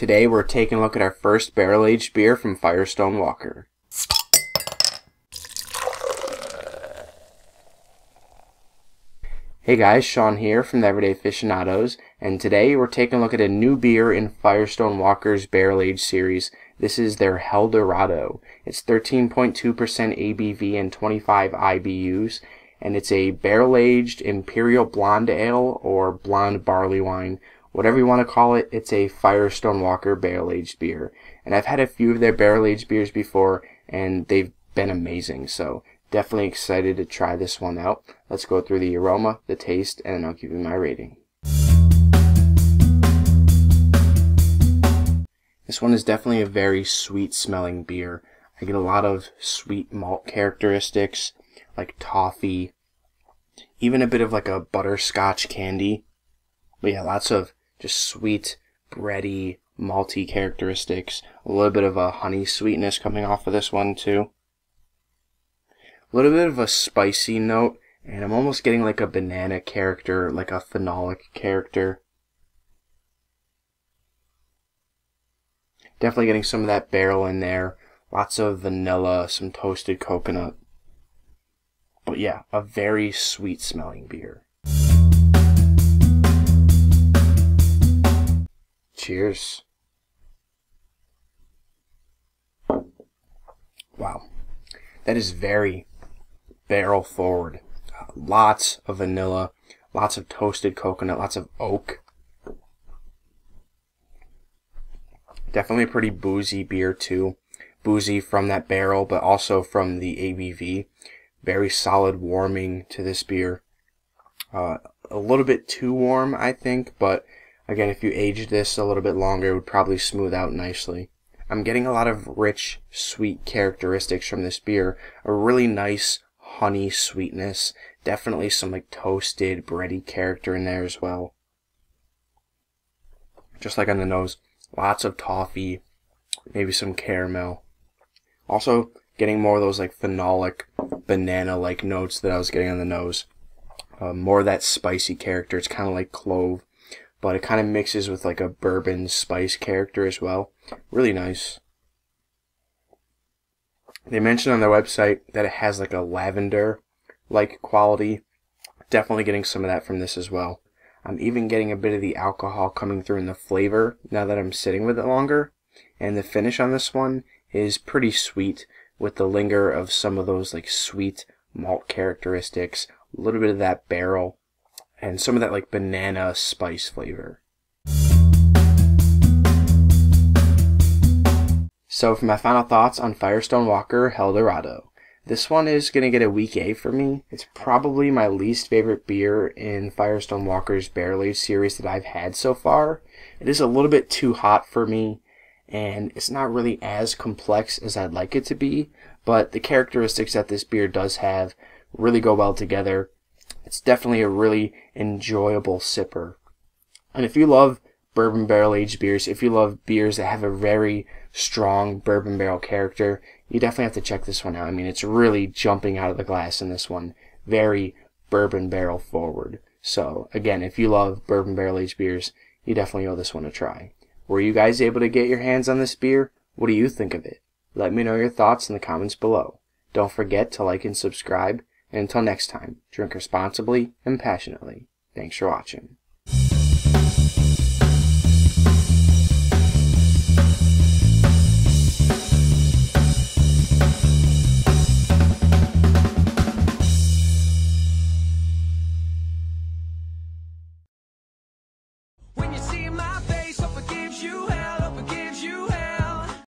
Today we're taking a look at our first barrel-aged beer from Firestone Walker. Hey guys, Shawn here from the Everyday Aficionados, and today we're taking a look at a new beer in Firestone Walker's barrel-aged series. This is their Helldorado. It's 13.2% ABV and 25 IBUs, and it's a barrel-aged Imperial Blonde Ale or Blonde Barley Wine. Whatever you want to call it, it's a Firestone Walker barrel-aged beer. And I've had a few of their barrel-aged beers before, and they've been amazing, so definitely excited to try this one out. Let's go through the aroma, the taste, and then I'll give you my rating. This one is definitely a very sweet smelling beer. I get a lot of sweet malt characteristics, like toffee, even a bit of like a butterscotch candy. But yeah, lots of just sweet, bready, malty characteristics. A little bit of a honey sweetness coming off of this one too. A little bit of a spicy note, and I'm almost getting like a banana character, like a phenolic character. Definitely getting some of that barrel in there. Lots of vanilla, some toasted coconut. But yeah, a very sweet smelling beer. Cheers. Wow. That is very barrel forward. Lots of vanilla, lots of toasted coconut, lots of oak. Definitely a pretty boozy beer too. Boozy from that barrel, but also from the ABV. Very solid warming to this beer. A little bit too warm, I think, but again, if you aged this a little bit longer, it would probably smooth out nicely. I'm getting a lot of rich, sweet characteristics from this beer. A really nice honey sweetness. Definitely some like toasted, bready character in there as well. Just like on the nose. Lots of toffee. Maybe some caramel. Also getting more of those like phenolic, banana-like notes that I was getting on the nose. More of that spicy character. It's kind of like clove, but it kind of mixes with like a bourbon spice character as well. Really nice. They mentioned on their website that it has like a lavender-like quality. Definitely getting some of that from this as well. I'm even getting a bit of the alcohol coming through in the flavor now that I'm sitting with it longer. And the finish on this one is pretty sweet with the linger of some of those like sweet malt characteristics. A little bit of that barrel. And some of that like banana spice flavor. So for my final thoughts on Firestone Walker Helldorado. This one is going to get a weak A for me. It's probably my least favorite beer in Firestone Walker's Barrel Aged series that I've had so far. It is a little bit too hot for me, and it's not really as complex as I'd like it to be, but the characteristics that this beer does have really go well together. It's definitely a really enjoyable sipper. And if you love bourbon barrel aged beers, if you love beers that have a very strong bourbon barrel character, you definitely have to check this one out. I mean, it's really jumping out of the glass in this one. Very bourbon barrel forward. So again, if you love bourbon barrel aged beers, you definitely owe this one a try. Were you guys able to get your hands on this beer? What do you think of it? Let me know your thoughts in the comments below. Don't forget to like and subscribe. And until next time, drink responsibly and passionately. Thanks for watching. When you see my face, hope it gives you